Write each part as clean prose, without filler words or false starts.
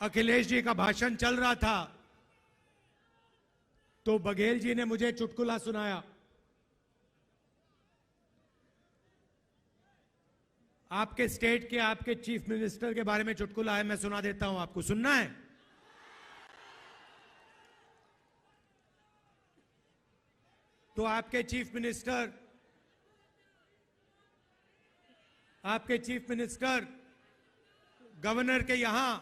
अखिलेश जी का भाषण चल रहा था तो बघेल जी ने मुझे चुटकुला सुनाया। आपके स्टेट के आपके चीफ मिनिस्टर के बारे में चुटकुला है, मैं सुना देता हूं आपको, सुनना है? तो आपके चीफ मिनिस्टर गवर्नर के यहां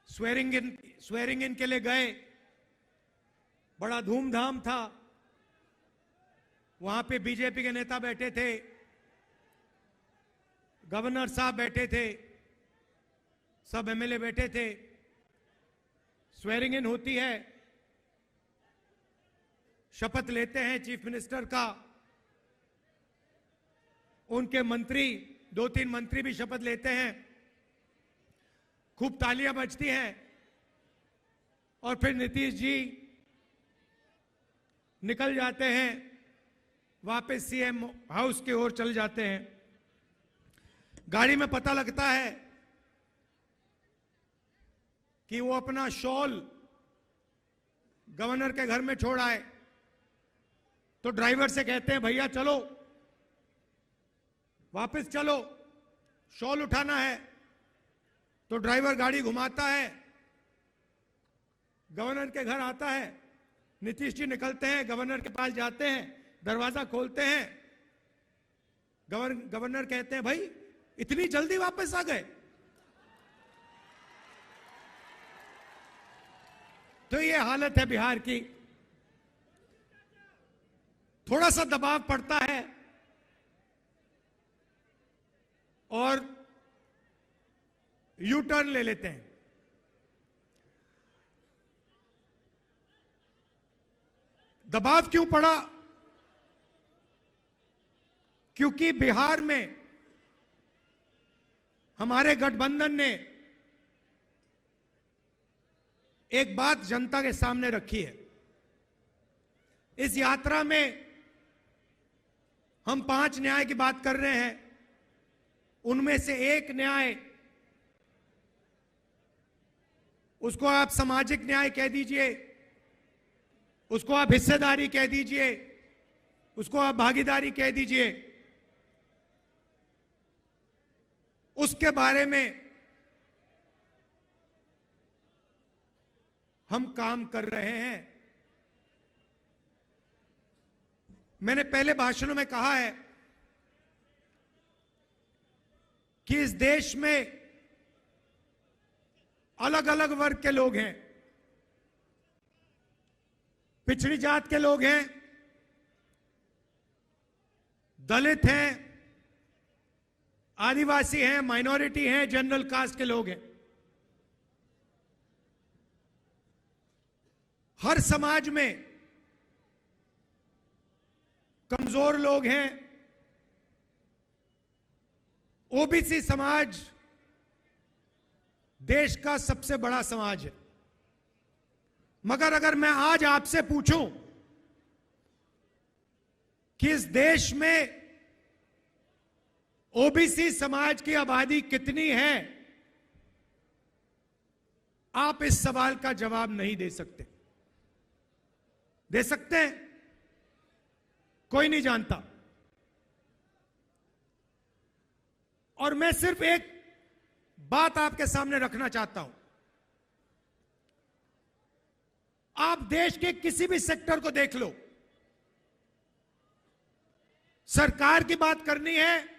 स्वेरिंग इन के लिए गए। बड़ा धूमधाम था। वहां पे बीजेपी के नेता बैठे थे, गवर्नर साहब बैठे थे, सब एमएलए बैठे थे। स्वेरिंग इन होती है, शपथ लेते हैं चीफ मिनिस्टर का। उनके मंत्री, 2-3 मंत्री भी शपथ लेते हैं। खूब तालियां बजती हैं और फिर नीतीश जी निकल जाते हैं, वापस सीएम हाउस की ओर चल जाते हैं। गाड़ी में पता लगता है कि वो अपना शॉल गवर्नर के घर में छोड़ आए। तो ड्राइवर से कहते हैं, भैया चलो, वापस चलो, शॉल उठाना है। तो ड्राइवर गाड़ी घुमाता है, गवर्नर के घर आता है। नीतीश जी निकलते हैं, गवर्नर के पास जाते हैं, दरवाजा खोलते हैं। गवर्नर कहते हैं, भाई इतनी जल्दी वापस आ गए? तो ये हालत है बिहार की। थोड़ा सा दबाव पड़ता है और यू टर्न ले लेते हैं। दबाव क्यों पड़ा? क्योंकि बिहार में हमारे गठबंधन ने एक बात जनता के सामने रखी है। इस यात्रा में हम 5 न्याय की बात कर रहे हैं। उनमें से एक न्याय, उसको आप सामाजिक न्याय कह दीजिए, उसको आप हिस्सेदारी कह दीजिए, उसको आप भागीदारी कह दीजिए, उसके बारे में हम काम कर रहे हैं। मैंने पहले भाषणों में कहा है कि इस देश में अलग अलग वर्ग के लोग हैं। पिछड़ी जात के लोग हैं, दलित हैं, आदिवासी हैं, माइनॉरिटी हैं, जनरल कास्ट के लोग हैं। हर समाज में कमजोर लोग हैं। ओबीसी समाज देश का सबसे बड़ा समाज है। मगर अगर मैं आज आपसे पूछूं कि इस देश में ओबीसी समाज की आबादी कितनी है, आप इस सवाल का जवाब नहीं दे सकते। दे सकते हैं? कोई नहीं जानता। और मैं सिर्फ एक बात आपके सामने रखना चाहता हूं। आप देश के किसी भी सेक्टर को देख लो, सरकार की बात करनी है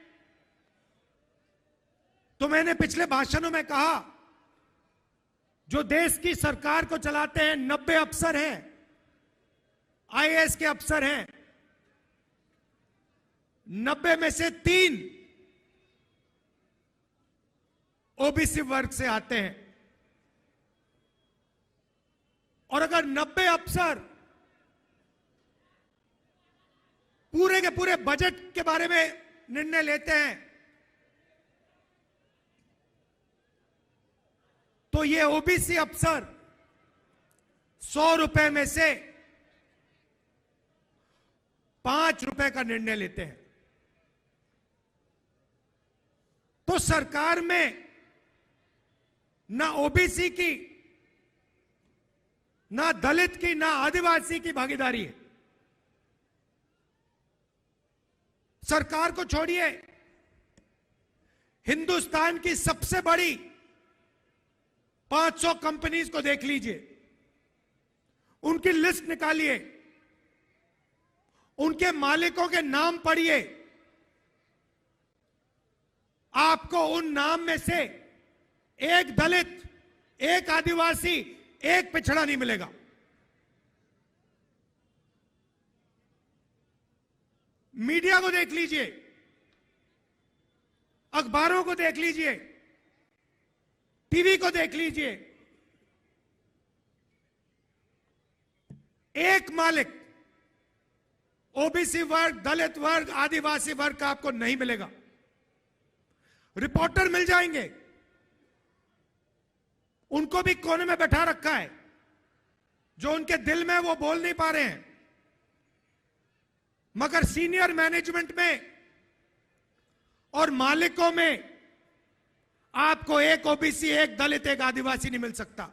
तो मैंने पिछले भाषणों में कहा, जो देश की सरकार को चलाते हैं 90 अफसर हैं, आईएएस के अफसर हैं। 90 में से 3 ओबीसी वर्ग से आते हैं। और अगर 90 अफसर पूरे के पूरे बजट के बारे में निर्णय लेते हैं तो ये ओबीसी अफसर 100 रुपए में से 5 रुपए का निर्णय लेते हैं। तो सरकार में ना ओबीसी की, ना दलित की, ना आदिवासी की भागीदारी है। सरकार को छोड़िए, हिंदुस्तान की सबसे बड़ी 500 कंपनीज को देख लीजिए, उनकी लिस्ट निकालिए, उनके मालिकों के नाम पढ़िए, आपको उन नाम में से एक दलित, एक आदिवासी, एक पिछड़ा नहीं मिलेगा। मीडिया को देख लीजिए, अखबारों को देख लीजिए, टीवी को देख लीजिए, एक मालिक ओबीसी वर्ग, दलित वर्ग, आदिवासी वर्ग का आपको नहीं मिलेगा। रिपोर्टर मिल जाएंगे, उनको भी कोने में बैठा रखा है, जो उनके दिल में वो बोल नहीं पा रहे हैं। मगर सीनियर मैनेजमेंट में और मालिकों में आपको एक ओबीसी, एक दलित, एक आदिवासी नहीं मिल सकता।